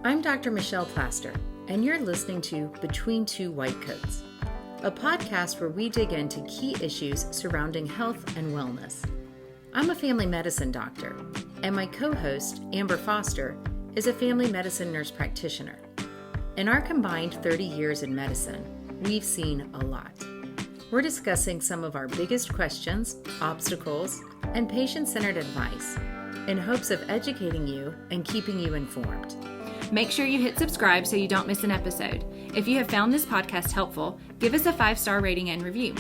I'm Dr. Michelle Plaster, and you're listening to Between Two White Coats, a podcast where we dig into key issues surrounding health and wellness. I'm a family medicine doctor, and my co-host, Amber Foster, is a family medicine nurse practitioner. In our combined 30 years in medicine, we've seen a lot. We're discussing some of our biggest questions, obstacles, and patient-centered advice in hopes of educating you and keeping you informed. Make sure you hit subscribe so you don't miss an episode. If you have found this podcast helpful, give us a 5-star rating and review.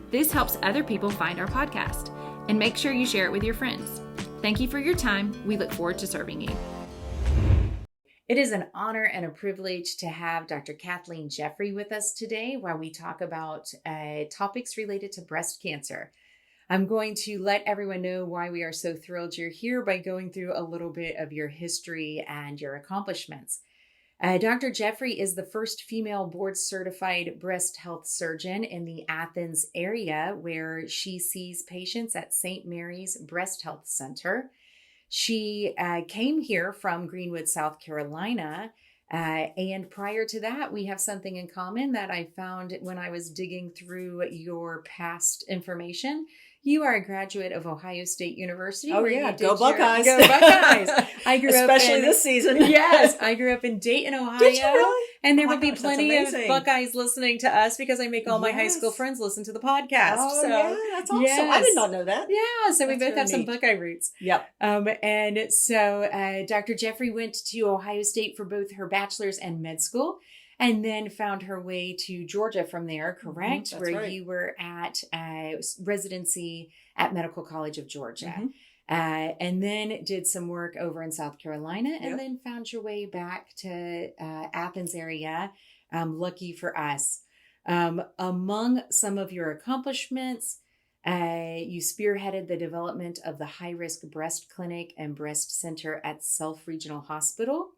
This helps other people find our podcast. And make sure you share it with your friends. Thank you for your time. We look forward to serving you. It is an honor and a privilege to have Dr. Kathleen Jeffrey with us today while we talk about topics related to breast cancer. I'm going to let everyone know why we are so thrilled you're here by going through a little bit of your history and your accomplishments. Dr. Jeffrey is the first female board-certified breast health surgeon in the Athens area, where she sees patients at St. Mary's Breast Health Center. She came here from Greenwood, South Carolina, and prior to that, we have something in common that I found when I was digging through your past information. You are a graduate of Ohio State University. Oh, yeah. Go Buckeyes. Go Buckeyes. I grew Especially up this season. Yes. I grew up in Dayton, Ohio. Did you really? And there Oh will my be gosh, plenty of amazing. Buckeyes listening to us because I make all my high school friends listen to the podcast. Oh, so, yeah. That's awesome. yes. I did not know that. Yeah. So we That's both really have some neat. Buckeye roots. Yep. And so Dr. Jeffrey went to Ohio State for both her bachelor's and med school, and then found her way to Georgia from there, correct? That's Where right. you were at residency at Medical College of Georgia. Mhm. And then did some work over in South Carolina, and Yep. then found your way back to Athens area. Lucky for us. Among some of your accomplishments, you spearheaded the development of the high-risk breast clinic and breast center at Self Regional Hospital.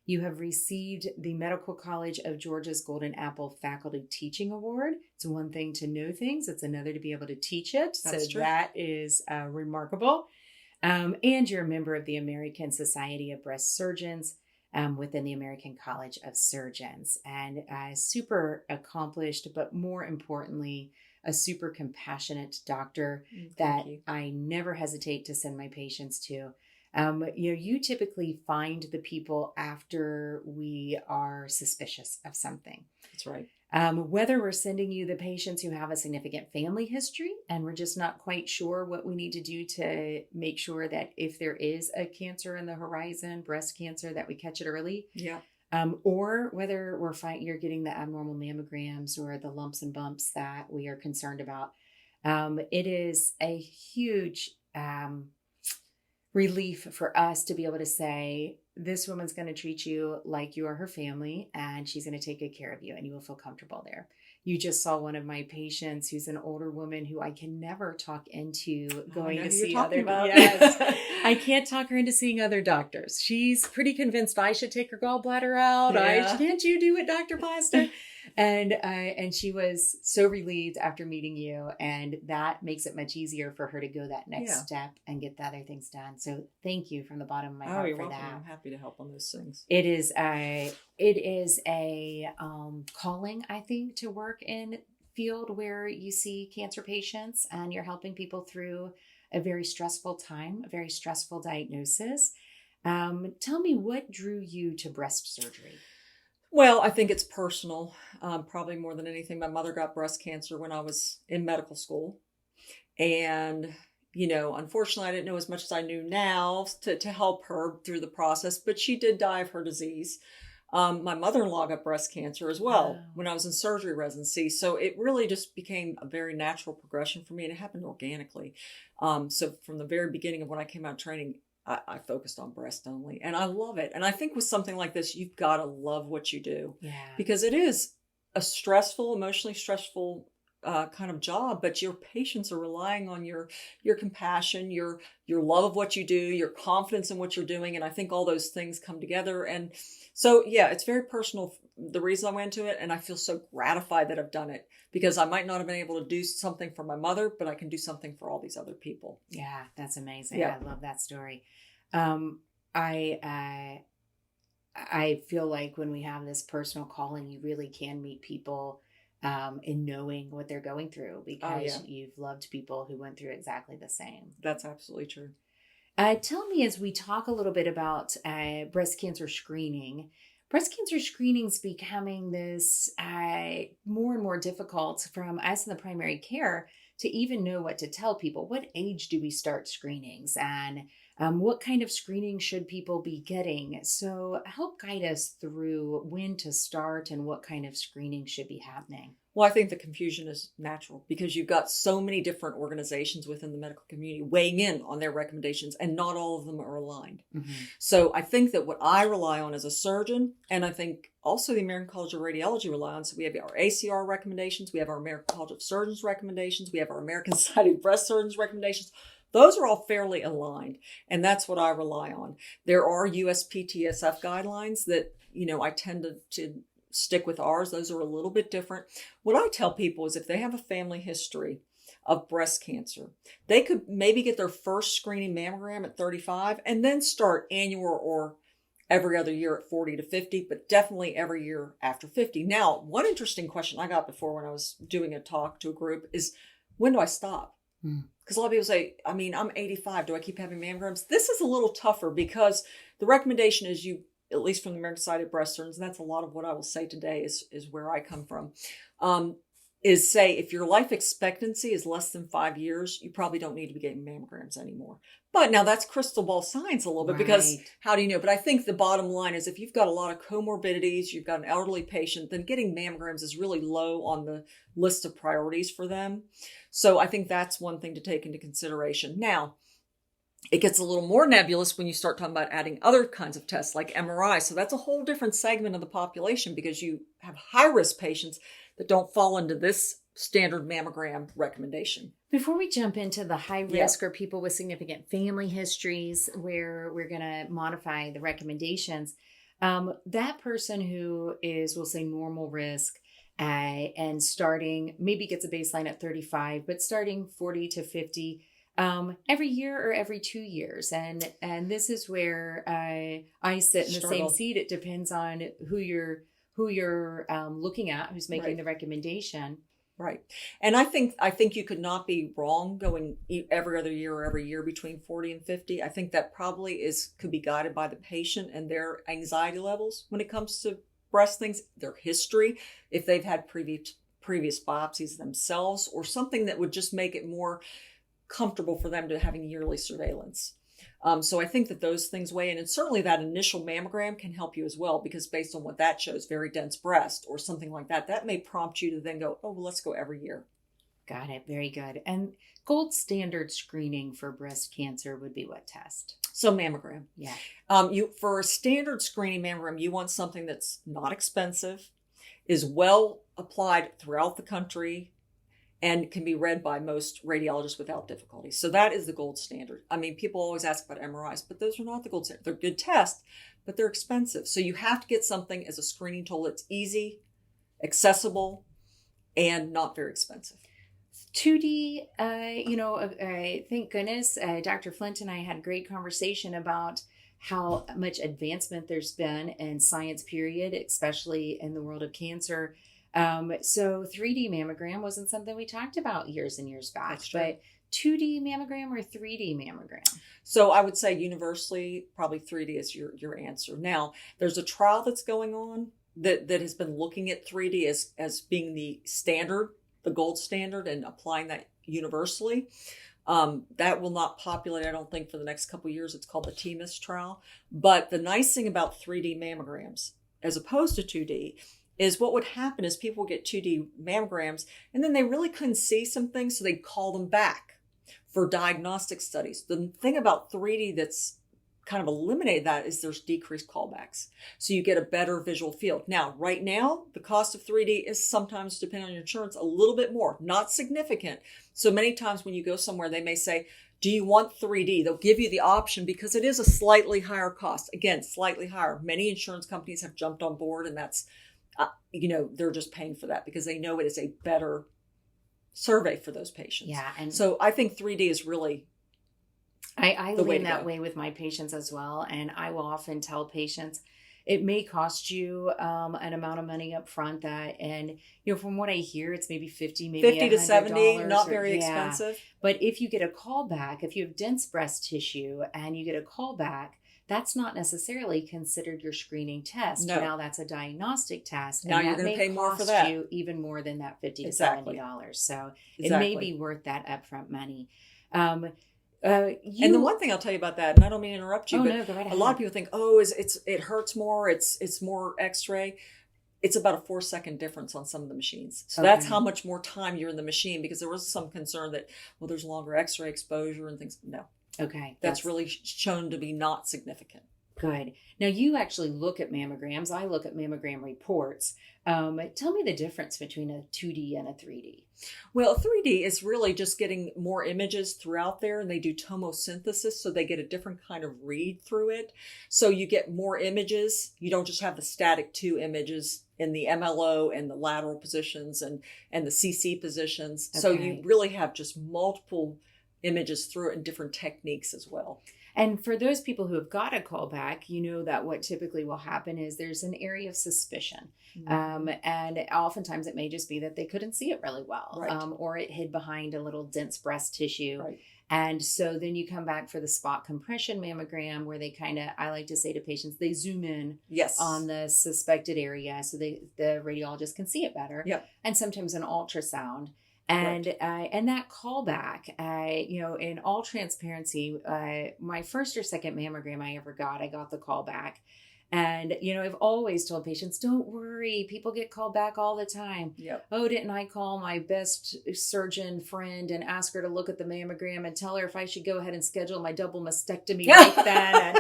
You have received the Medical College of Georgia's Golden Apple Faculty Teaching Award. It's one thing to know things. It's another to be able to teach it. That's so true. that is remarkable. And you're a member of the American Society of Breast Surgeons within the American College of Surgeons. And super accomplished, but more importantly, a super compassionate doctor that you. I never hesitate to send my patients to. You typically find the people after we are suspicious of something. That's right. Whether we're sending you the patients who have a significant family history and we're just not quite sure what we need to do to make sure that if there is a cancer in the horizon, breast cancer, that we catch it early. Yeah. Or whether you're getting the abnormal mammograms or the lumps and bumps that we are concerned about. It is a huge relief for us to be able to say, this woman's going to treat you like you are her family, and she's going to take good care of you, and you will feel comfortable there. You just saw one of my patients who's an older woman who I can never talk into going to see other about. Yes. I can't talk her into seeing other doctors. She's pretty convinced I should take her gallbladder out. Yeah. Can't you do it, Dr. Plaster? And she was so relieved after meeting you, and that makes it much easier for her to go that next step and get the other things done. So thank you from the bottom of my heart You're for welcome. that. I'm happy to help on those things. It is a calling, I think, to work in field where you see cancer patients and you're helping people through a very stressful time, a very stressful diagnosis. Tell me, what drew you to breast surgery? Well, I think it's personal, probably more than anything. My mother got breast cancer when I was in medical school. And, unfortunately, I didn't know as much as I knew now to help her through the process, but she did die of her disease. My mother-in-law got breast cancer as well when I was in surgery residency. So it really just became a very natural progression for me, and it happened organically. So from the very beginning of when I came out of training, I focused on breast only, and I love it. And I think with something like this, you've got to love what you do, because it is a stressful, emotionally stressful kind of job, but your patients are relying on your compassion, your love of what you do, your confidence in what you're doing. And I think all those things come together. And so, it's very personal, the reason I went to it. And I feel so gratified that I've done it, because I might not have been able to do something for my mother, but I can do something for all these other people. Yeah, that's amazing. Yeah. I love that story. I I feel like when we have this personal calling, you really can meet people in knowing what they're going through because you've loved people who went through exactly the same. That's absolutely true. Tell me, as we talk a little bit about breast cancer screening, breast cancer screening is becoming this more and more difficult from us in the primary care to even know what to tell people. What age do we start screenings, and what kind of screening should people be getting? So help guide us through when to start and what kind of screening should be happening. Well, I think the confusion is natural because you've got so many different organizations within the medical community weighing in on their recommendations, and not all of them are aligned. Mm-hmm. So I think that what I rely on as a surgeon, and I think also the American College of Radiology rely on, so we have our ACR recommendations, we have our American College of Surgeons recommendations, we have our American Society of Breast Surgeons recommendations. Those are all fairly aligned, and that's what I rely on. There are USPTSF guidelines that, I tend to stick with ours. Those are a little bit different. What I tell people is if they have a family history of breast cancer, they could maybe get their first screening mammogram at 35 and then start annual or every other year at 40 to 50, but definitely every year after 50. Now, one interesting question I got before when I was doing a talk to a group is, when do I stop? Because a lot of people say, I'm 85. Do I keep having mammograms? This is a little tougher because the recommendation is at least from the American Society of Breast Surgeons, and that's a lot of what I will say today is where I come from, is say if your life expectancy is less than 5 years, you probably don't need to be getting mammograms anymore. But now that's crystal ball science a little bit, because how do you know? But I think the bottom line is if you've got a lot of comorbidities, you've got an elderly patient, then getting mammograms is really low on the list of priorities for them. So I think that's one thing to take into consideration. Now, it gets a little more nebulous when you start talking about adding other kinds of tests like MRI. So that's a whole different segment of the population because you have high-risk patients that don't fall into this standard mammogram recommendation. Before we jump into the high risk or people with significant family histories where we're going to modify the recommendations, that person who is, we'll say, normal risk and starting, maybe gets a baseline at 35, but starting 40 to 50 every year or every 2 years. And this is where I sit in the same seat. It depends on who you're looking at, who's making the recommendation. Right. And I think you could not be wrong going every other year or every year between 40 and 50. I think that probably could be guided by the patient and their anxiety levels when it comes to breast things, their history, if they've had previous biopsies themselves, or something that would just make it more comfortable for them to having yearly surveillance. So I think that those things weigh in, and certainly that initial mammogram can help you as well, because based on what that shows, very dense breast or something like that, that may prompt you to then go, oh, well, let's go every year. Got it. Very good. And gold standard screening for breast cancer would be what test? So mammogram. Yeah. For a standard screening mammogram, you want something that's not expensive, is well applied throughout the country, and can be read by most radiologists without difficulty. So that is the gold standard. People always ask about MRIs, but those are not the gold standard. They're good tests, but they're expensive. So you have to get something as a screening tool that's easy, accessible, and not very expensive. 2D, thank goodness, Dr. Flint and I had a great conversation about how much advancement there's been in science, period, especially in the world of cancer. So 3D mammogram wasn't something we talked about years and years back, but 2D mammogram or 3D mammogram? So I would say universally, probably 3D is your answer. Now, there's a trial that's going on that has been looking at 3D as being the standard, the gold standard, and applying that universally. That will not populate, I don't think, for the next couple of years. It's called the TMIS trial. But the nice thing about 3D mammograms, as opposed to 2D, is what would happen is people would get 2D mammograms and then they really couldn't see some things, so they'd call them back for diagnostic studies. The thing about 3D that's kind of eliminated that is there's decreased callbacks. So you get a better visual field. Now, right now, the cost of 3D is sometimes, depending on your insurance, a little bit more, not significant. So many times when you go somewhere, they may say, do you want 3D? They'll give you the option because it is a slightly higher cost. Again, slightly higher. Many insurance companies have jumped on board, and that's they're just paying for that because they know it is a better survey for those patients. Yeah. And so I think 3D is really I lean that way with my patients as well. And I will often tell patients, it may cost you an amount of money up front and from what I hear, it's maybe $50, maybe $50 to $70, not very yeah. expensive. But if you get a call back, if you have dense breast tissue and you get a call back, that's not necessarily considered your screening test. No. Now that's a diagnostic test. Now and you're going to pay more for that. You even more than that $50 Exactly. to $70. So Exactly. it may be worth that upfront money. And the one thing I'll tell you about that, and I don't mean to interrupt you, but go right a ahead. lot of people think, it hurts more, it's more X-ray. It's about a 4-second difference on some of the machines. So that's how much more time you're in the machine, because there was some concern that, there's longer X-ray exposure and things. No. Okay. That's really shown to be not significant. Good. Now you actually look at mammograms. I look at mammogram reports. Tell me the difference between a 2D and a 3D. Well, 3D is really just getting more images throughout there, and they do tomosynthesis, so they get a different kind of read through it. So you get more images. You don't just have the static 2 images in the MLO and the lateral positions and the CC positions. Okay. So you really have just multiple images through it and different techniques as well. And for those people who have got a call back, you know that what typically will happen is there's an area of suspicion. Mm-hmm. And oftentimes it may just be that they couldn't see it really well, right. Or it hid behind a little dense breast tissue. Right. And so then you come back for the spot compression mammogram where they I like to say to patients, they zoom in on the suspected area so the radiologist can see it better. Yep. And sometimes an ultrasound. And and that callback, in all transparency, my first or second mammogram I ever got, I got the callback. And, I've always told patients, don't worry. People get called back all the time. Yep. Oh, didn't I call my best surgeon friend and ask her to look at the mammogram and tell her if I should go ahead and schedule my double mastectomy right then?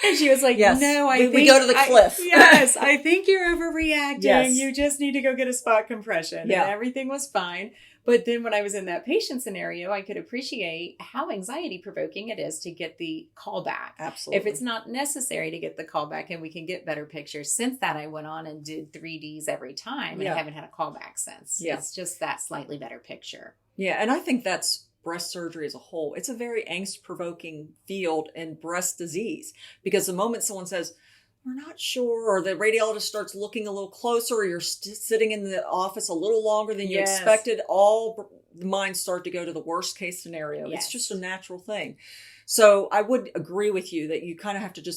And she was like, no, I think... We go to the cliff. Yes, I think you're overreacting. Yes. You just need to go get a spot compression. Yeah. And everything was fine. But then when I was in that patient scenario, I could appreciate how anxiety provoking it is to get the callback. Absolutely. If it's not necessary to get the callback and we can get better pictures. Since that, I went on and did 3Ds every time and I haven't had a callback since. Yeah. It's just that slightly better picture. Yeah. And I think that's breast surgery as a whole. It's a very angst provoking field in breast disease, because the moment someone says, we're not sure, or the radiologist starts looking a little closer, or you're sitting in the office a little longer than you expected, all the minds start to go to the worst case scenario. Yes. It's just a natural thing. So I would agree with you that you kind of have to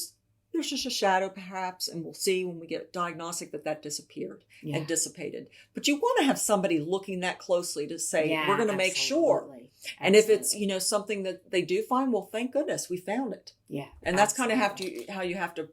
there's just a shadow perhaps, and we'll see when we get diagnostic that disappeared and dissipated. But you want to have somebody looking that closely to say, we're going to make sure. And if it's, something that they do find, well, thank goodness we found it. Yeah. And that's kind of how you have to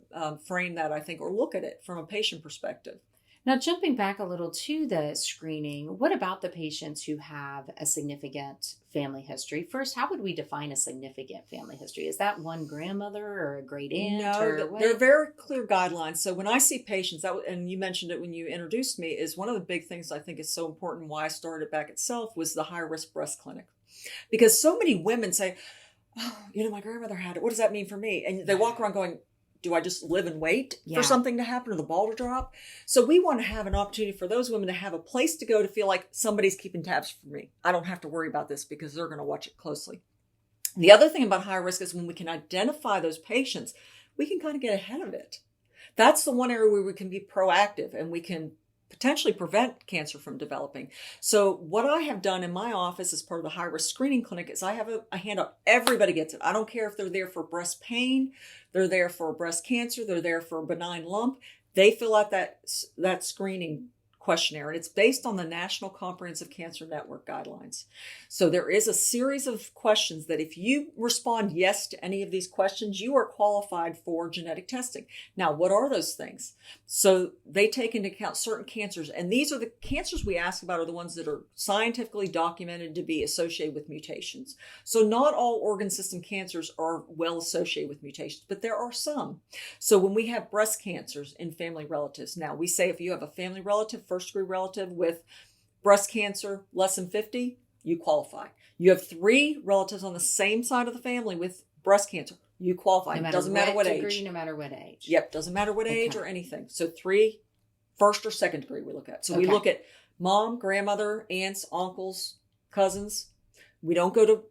frame that, I think, or look at it from a patient perspective. Now, jumping back a little to the screening, what about the patients who have a significant family history? First, how would we define a significant family history? Is that one grandmother or a great aunt? No, there are very clear guidelines. So when I see patients, and you mentioned it when you introduced me, is one of the big things I think is so important why I started back itself was the high-risk breast clinic. Because so many women say, my grandmother had it. What does that mean for me? And they walk around going, do I just live and wait for something to happen or the ball to drop? So we want to have an opportunity for those women to have a place to go to feel like somebody's keeping tabs for me. I don't have to worry about this because they're going to watch it closely. The other thing about high risk is when we can identify those patients, we can kind of get ahead of it. That's the one area where we can be proactive and we can potentially prevent cancer from developing. So what I have done in my office as part of the high-risk screening clinic is I have a handout. Everybody gets it. I don't care if they're there for breast pain, they're there for breast cancer, they're there for a benign lump. They fill out that screening questionnaire, and it's based on the National Comprehensive Cancer Network guidelines. So there is a series of questions that if you respond yes to any of these questions, you are qualified for genetic testing. Now, what are those things? So they take into account certain cancers, and these are the cancers we ask about are the ones that are scientifically documented to be associated with mutations. So not all organ system cancers are well associated with mutations, but there are some. So when we have breast cancers in family relatives, now we say if you have a family relative, first degree relative with breast cancer less than 50, you qualify. You have 3 relatives on the same side of the family with breast cancer, you qualify. Doesn't matter what age. No matter what age. Yep, doesn't matter what age or anything. So 3, first or second degree we look at. So we look at mom, grandmother, aunts, uncles, cousins. We don't go to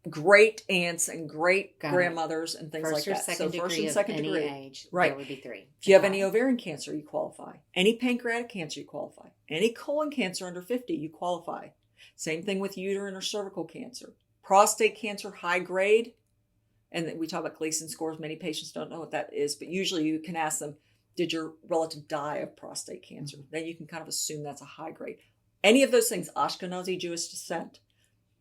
great aunts and great Got it. grandmothers and things First like or that. second So first degree and of second any degree. age, Right. there would be 3. If you have Got any it. ovarian cancer, you qualify. Any pancreatic cancer, you qualify. Any colon cancer under 50, you qualify. Same thing with uterine or cervical cancer. Prostate cancer, high grade. And we talk about Gleason scores. Many patients don't know what that is, but usually you can ask them, did your relative die of prostate cancer? Then you can kind of assume that's a high grade. Any of those things, Ashkenazi Jewish descent,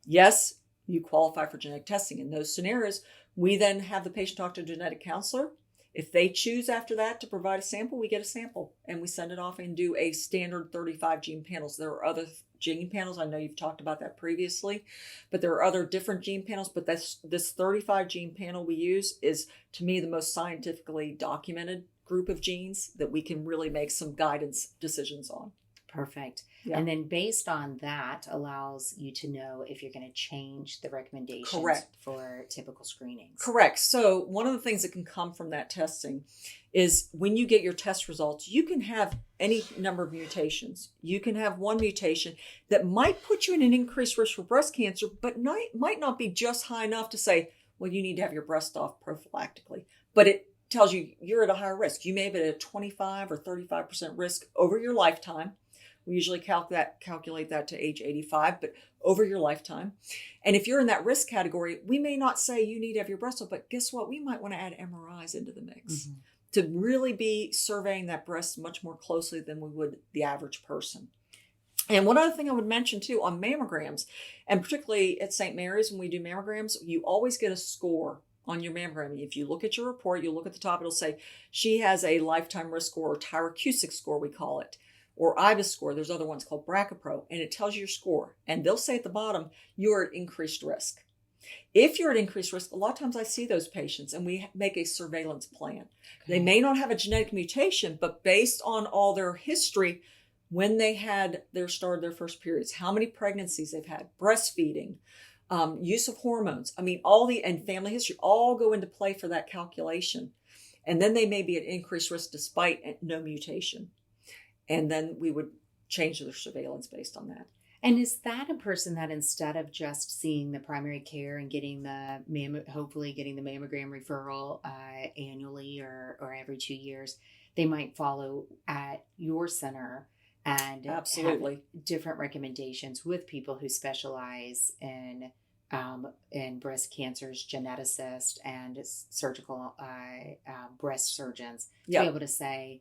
yes, you qualify for genetic testing. In those scenarios, we then have the patient talk to a genetic counselor. If they choose after that to provide a sample, we get a sample and we send it off and do a standard 35 gene panels. There are other gene panels. I know you've talked about that previously, but there are other different gene panels. But this 35 gene panel we use is, to me, the most scientifically documented group of genes that we can really make some guidance decisions on. Perfect. Yeah. And then based on that allows you to know if you're going to change the recommendations Correct. for typical screenings. Correct. So one of the things that can come from that testing is when you get your test results, you can have any number of mutations. You can have one mutation that might put you in an increased risk for breast cancer, but might not be just high enough to say, well, you need to have your breast off prophylactically. But it tells you you're at a higher risk. You may be at a 25 or 35% risk over your lifetime. We usually calculate that to age 85, but over your lifetime. And if you're in that risk category, we may not say you need to have your breast off, but guess what? We might want to add MRIs into the mix to really be surveying that breast much more closely than we would the average person. And one other thing I would mention too on mammograms, and particularly at St. Mary's when we do mammograms, you always get a score on your mammogram. If you look at your report, you look at the top, it'll say she has a lifetime risk score, or Tyrer-Cuzick score, we call it, or IBIS score. There's other ones called BRCA-Pro, and it tells you your score. And they'll say at the bottom, you're at increased risk. If you're at increased risk, a lot of times I see those patients and we make a surveillance plan. They may not have a genetic mutation, but based on all their history, when they had started their first periods, how many pregnancies they've had, breastfeeding, use of hormones, and family history all go into play for that calculation. And then they may be at increased risk despite no mutation. And then we would change their surveillance based on that. And is that a person that instead of just seeing the primary care and getting hopefully getting the mammogram referral annually or every 2 years, they might follow at your center and absolutely have different recommendations with people who specialize in breast cancers, geneticists, and surgical breast surgeons to be able to say,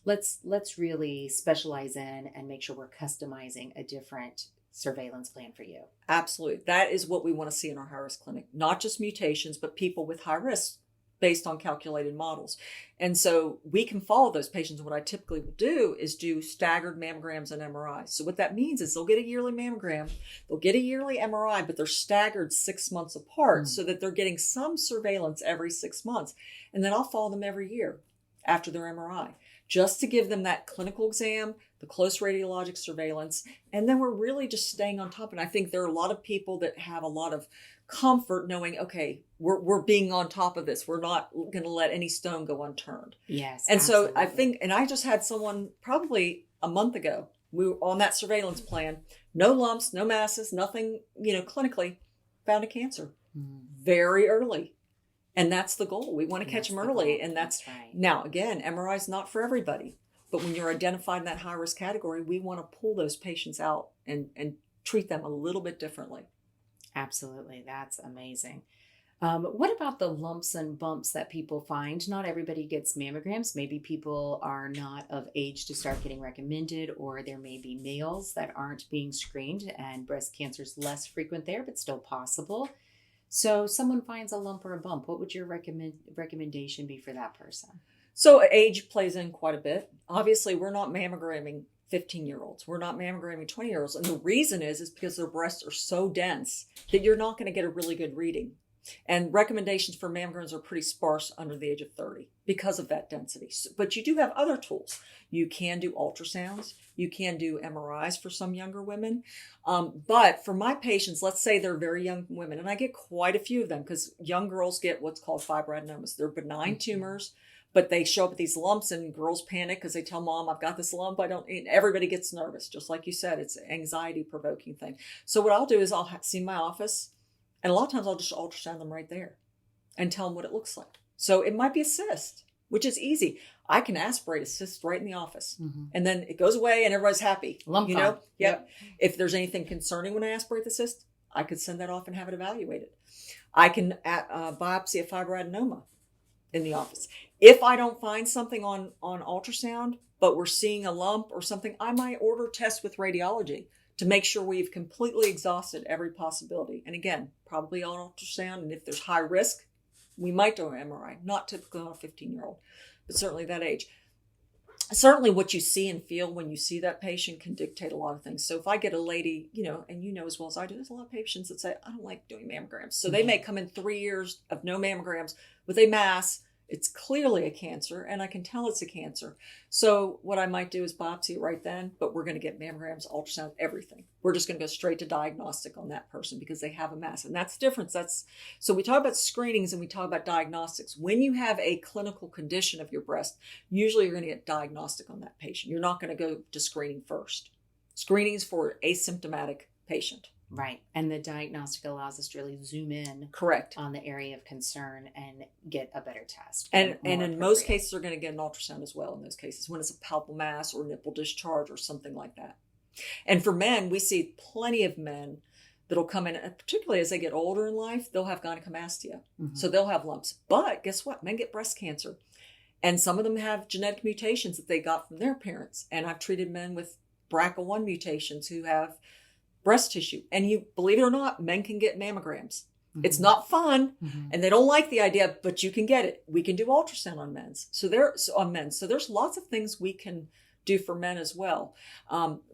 let's really specialize in and make sure we're customizing a different surveillance plan for you. Absolutely. That is what we want to see in our high-risk clinic. Not just mutations, but people with high risk based on calculated models. And so we can follow those patients. What I typically will do is do staggered mammograms and MRIs. So what that means is they'll get a yearly mammogram, they'll get a yearly MRI, but they're staggered 6 months apart so that they're getting some surveillance every 6 months. And then I'll follow them every year after their MRI, just to give them that clinical exam, the close radiologic surveillance, and then we're really just staying on top. And I think there are a lot of people that have a lot of comfort knowing, okay, we're being on top of this. We're not going to let any stone go unturned. Yes. And absolutely. so I think, and I just had someone probably a month ago, we were on that surveillance plan, no lumps, no masses, nothing, clinically, found a cancer very early. And that's the goal. We want to catch them early. And that's right. Now, again, MRI is not for everybody. But when you're identified in that high-risk category, we want to pull those patients out and treat them a little bit differently. Absolutely. That's amazing. What about the lumps and bumps that people find? Not everybody gets mammograms. Maybe people are not of age to start getting recommended, or there may be males that aren't being screened and breast cancer is less frequent there, but still possible. So someone finds a lump or a bump. What would your recommendation be for that person? So age plays in quite a bit. Obviously, we're not mammogramming 15-year-olds. We're not mammogramming 20-year-olds. And the reason is because their breasts are so dense that you're not going to get a really good reading. And recommendations for mammograms are pretty sparse under the age of 30 because of that density. But you do have other tools. You can do ultrasounds. You can do MRIs for some younger women. But for my patients, let's say they're very young women, and I get quite a few of them because young girls get what's called fibrinomas. They're benign tumors, but they show up with these lumps and girls panic because they tell mom, I've got this lump. Everybody gets nervous. Just like you said, it's an anxiety provoking thing. So what I'll do is I'll see my office. And a lot of times I'll just ultrasound them right there and tell them what it looks like. So it might be a cyst, which is easy. I can aspirate a cyst right in the office, and then it goes away and everybody's happy. Lump you know? on. Yep. If there's anything concerning when I aspirate the cyst, I could send that off and have it evaluated. I can biopsy a fibroadenoma in the office. If I don't find something on ultrasound, but we're seeing a lump or something, I might order tests with radiology to make sure we've completely exhausted every possibility. And again, probably on ultrasound. And if there's high risk, we might do an MRI, not typically on a 15-year-old, but certainly that age. Certainly what you see and feel when you see that patient can dictate a lot of things. So if I get a lady, and you know as well as I do, there's a lot of patients that say, I don't like doing mammograms. So they may come in 3 years of no mammograms with a mass. It's clearly a cancer, and I can tell it's a cancer. So what I might do is biopsy it right then, but we're going to get mammograms, ultrasound, everything. We're just going to go straight to diagnostic on that person because they have a mass. And that's the difference. So we talk about screenings and we talk about diagnostics. When you have a clinical condition of your breast, usually you're going to get diagnostic on that patient. You're not going to go to screening first. Screening is for asymptomatic patient. Right. And the diagnostic allows us to really zoom in Correct. on the area of concern and get a better test. And in most cases, they're going to get an ultrasound as well in those cases when it's a palpable mass or nipple discharge or something like that. And for men, we see plenty of men that'll come in, particularly as they get older in life, they'll have gynecomastia. So they'll have lumps. But guess what? Men get breast cancer. And some of them have genetic mutations that they got from their parents. And I've treated men with BRCA1 mutations who have breast tissue. And you believe it or not, men can get mammograms. It's not fun and they don't like the idea, but you can get it. We can do ultrasound on men. So there's lots of things we can do for men as well.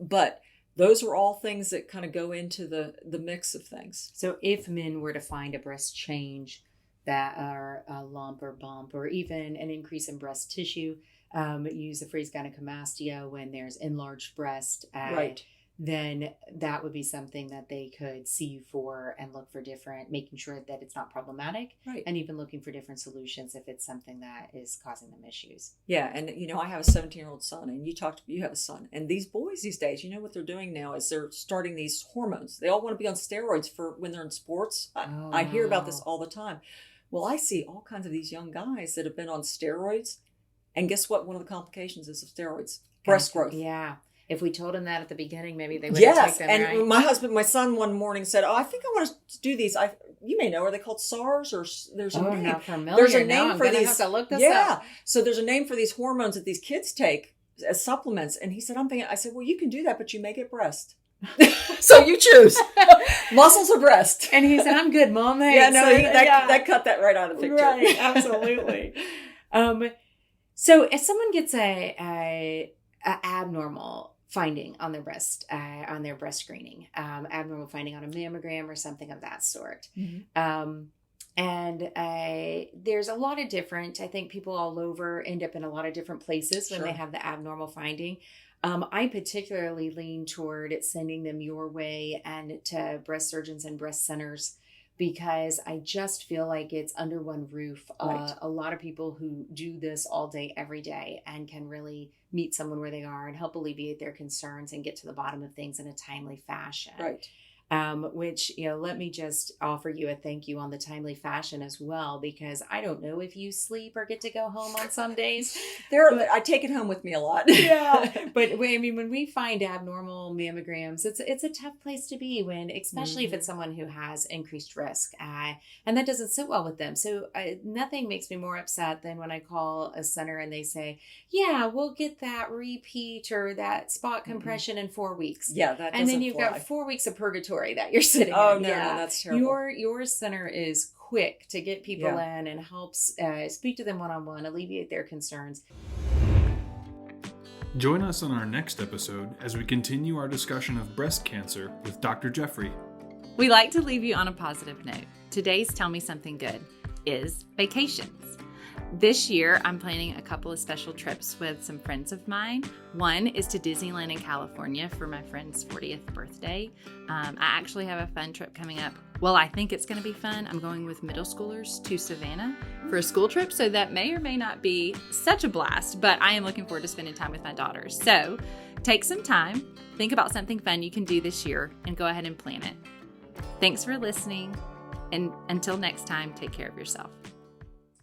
But those are all things that kind of go into the mix of things. So if men were to find a breast change that are a lump or bump or even an increase in breast tissue, use the phrase gynecomastia when there's enlarged breast, Right. then that would be something that they could see you for and look for making sure that it's not problematic, Right. and even looking for different solutions if it's something that is causing them issues. Yeah. And, I have a 17-year-old son, and you have a son. And these boys these days, what they're doing now is they're starting these hormones. They all want to be on steroids for when they're in sports. I hear about this all the time. Well, I see all kinds of these young guys that have been on steroids. And guess what? One of the complications is of steroids, breast growth. Yeah. If we told them that at the beginning, maybe they would have taken them, and right? my son one morning said, I think I want to do these. You may know, are they called SARS or there's a name? Not familiar. There's a name for these. Have to look this yeah. up. So there's a name for these hormones that these kids take as supplements. And he said, I said, well, you can do that, but you may get breast. So you choose muscles or breast. And he said, I'm good, Mom. Thanks. Yeah, no, that cut that right out of the picture. Right, absolutely. So if someone gets a abnormal finding on their breast, screening, abnormal finding on a mammogram or something of that sort. And there's a lot of different, I think people all over end up in a lot of different places when they have the abnormal finding. I particularly lean toward sending them your way and to breast surgeons and breast centers, because I just feel like it's under one roof. Right. A lot of people who do this all day, every day, and can really meet someone where they are and help alleviate their concerns and get to the bottom of things in a timely fashion. Right. Which, let me just offer you a thank you on the timely fashion as well, because I don't know if you sleep or get to go home on some days. I take it home with me a lot. Yeah. But I mean, when we find abnormal mammograms, it's a tough place to be especially if it's someone who has increased risk, and that doesn't sit well with them. So nothing makes me more upset than when I call a center and they say, yeah, we'll get that repeat or that spot compression in 4 weeks. Yeah. That doesn't And then you've got 4 weeks of purgatory that you're sitting in. No, that's terrible. Your center is quick to get people in and helps speak to them one-on-one, alleviate their concerns. Join us on our next episode as we continue our discussion of breast cancer with Dr. Jeffrey. We like to leave you on a positive note. Today's Tell Me Something Good is vacations. This year, I'm planning a couple of special trips with some friends of mine. One is to Disneyland in California for my friend's 40th birthday. I actually have a fun trip coming up. Well, I think it's going to be fun. I'm going with middle schoolers to Savannah for a school trip, so that may or may not be such a blast, but I am looking forward to spending time with my daughters. So take some time, think about something fun you can do this year, and go ahead and plan it. Thanks for listening. And until next time, take care of yourself.